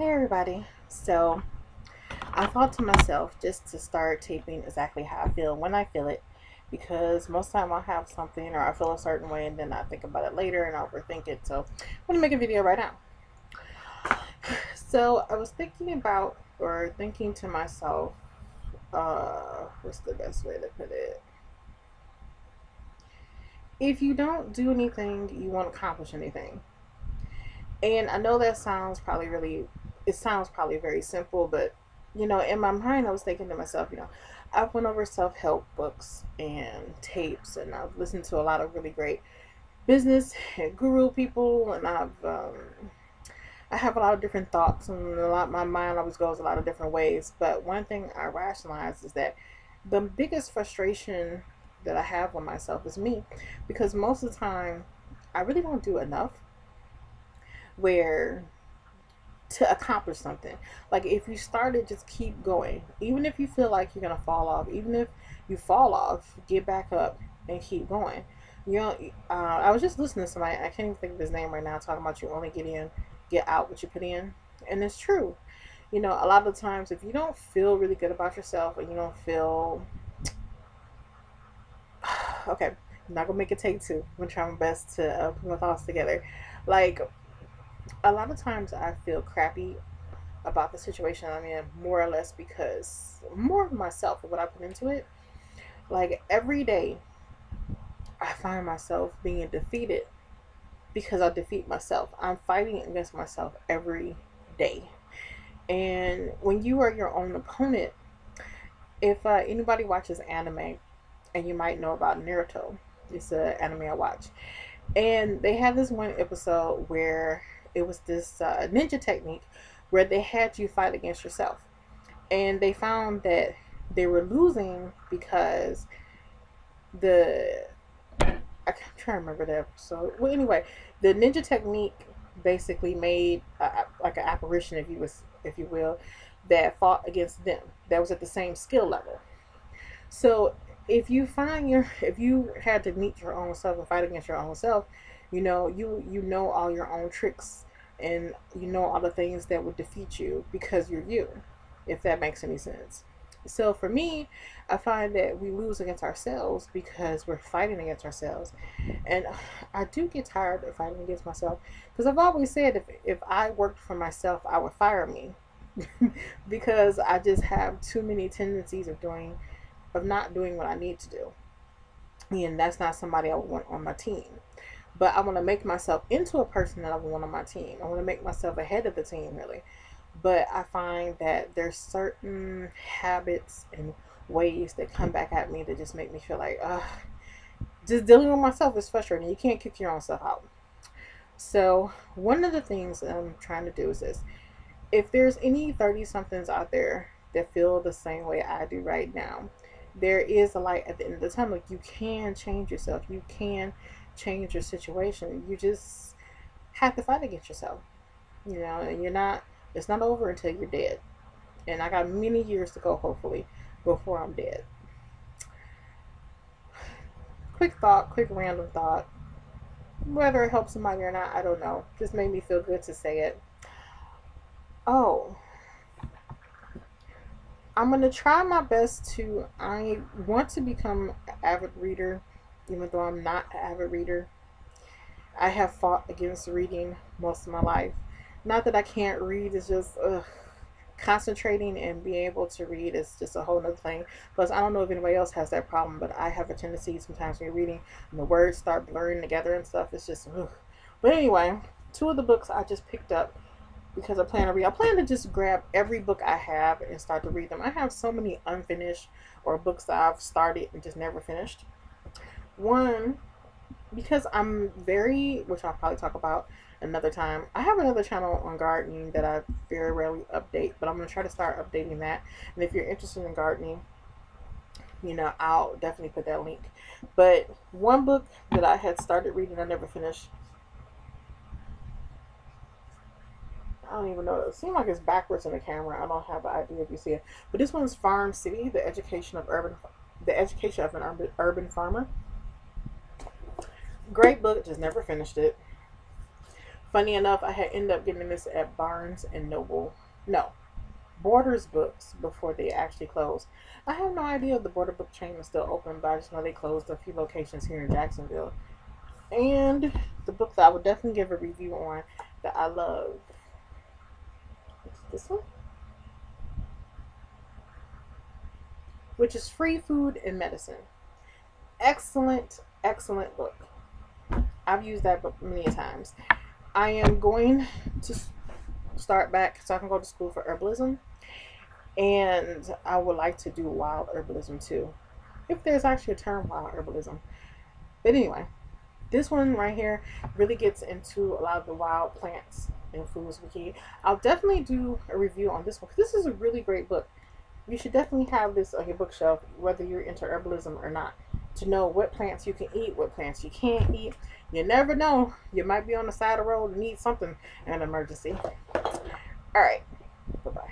Hey everybody. So I thought to myself just to start taping exactly how I feel when I feel it because most of the time I'll have something or I feel a certain way and then I think about it later and I overthink it. So I'm gonna make a video right now. So I was thinking about or thinking to myself, what's the best way to put it? If you don't do anything, you won't accomplish anything. And I know that sounds probably really, it sounds probably very simple, but in my mind, I was thinking to myself, I've went over self help books and tapes, and I've listened to a lot of really great business and guru people, and I have a lot of different thoughts, and my mind always goes a lot of different ways. But one thing I rationalize is that the biggest frustration that I have with myself is me, because most of the time, I really don't do enough where to accomplish something. Like if you started, just keep going. Even if you feel like you're gonna fall off, even if you fall off, get back up and keep going. I was just listening to somebody. I can't even think of his name right now. Talking about you only get out what you put in, and it's true. A lot of the times, if you don't feel really good about yourself, and you don't feel okay, I'm not gonna make it take two. I'm gonna try my best to put my thoughts together. Like a lot of times, I feel crappy about the situation I'm in, more or less because more of myself and what I put into it. Like every day, I find myself being defeated because I defeat myself. I'm fighting against myself every day. And when you are your own opponent, if anybody watches anime, and you might know about Naruto, it's an anime I watch, and they had this one episode where it was this ninja technique where they had you fight against yourself, and they found that they were losing because the I can't try to remember the episode. Well, anyway, the ninja technique basically made like an apparition, if you will, that fought against them. That was at the same skill level. So if you had to meet your own self and fight against your own self, you know all your own tricks and you know all the things that would defeat you because you're you, if that makes any sense. So for me, I find that we lose against ourselves because we're fighting against ourselves. And I do get tired of fighting against myself because I've always said if I worked for myself, I would fire me because I just have too many tendencies of not doing what I need to do. And that's not somebody I would want on my team. But I want to make myself into a person that I would want on my team. I want to make myself ahead of the team, really. But I find that there's certain habits and ways that come back at me that just make me feel like, just dealing with myself is frustrating. You can't kick your own self out. So, one of the things I'm trying to do is this: if there's any 30 somethings out there that feel the same way I do right now, there is a light at the end of the tunnel. You can change yourself. You can change your situation. You just have to fight against yourself. And it's not over until you're dead. And I got many years to go, hopefully, before I'm dead. Quick thought, quick random thought. Whether it helps somebody or not, I don't know. Just made me feel good to say it. Oh, I'm going to try my best to. I want to become an avid reader, even though I'm not an avid reader. I have fought against reading most of my life. Not that I can't read, it's just concentrating and being able to read is just a whole other thing. Plus, I don't know if anybody else has that problem, but I have a tendency sometimes when you're reading and the words start blurring together and stuff. It's just, ugh. But anyway, two of the books I just picked up because I plan to read. I plan to just grab every book I have and start to read them. I have so many unfinished or books that I've started and just never finished. One, because I'm very, which I'll probably talk about another time. I have another channel on gardening that I very rarely update, but I'm going to try to start updating that. And if you're interested in gardening, I'll definitely put that link. But one book that I had started reading, I never finished. I don't even know. It seems like it's backwards in the camera. I don't have an idea if you see it. But this one's Farm City: The Education of an Urban Farmer. Great book, just never finished it. Funny enough, I had ended up getting this at Barnes and Noble. No, Borders Books before they actually closed. I have no idea if the Border Book chain is still open, but I just know they closed a few locations here in Jacksonville. And the book that I would definitely give a review on that I love is this one, which is Free Food and Medicine. Excellent, excellent book. I've used that book many times. I am going to start back so I can go to school for herbalism, and I would like to do wild herbalism too, if there's actually a term wild herbalism. But anyway, this one right here really gets into a lot of the wild plants and foods we eat. I'll definitely do a review on this one because this is a really great book. You should definitely have this on your bookshelf, whether you're into herbalism or not, to know what plants you can eat, what plants you can't eat. You never know. You might be on the side of the road and need something in an emergency. All right. Bye-bye.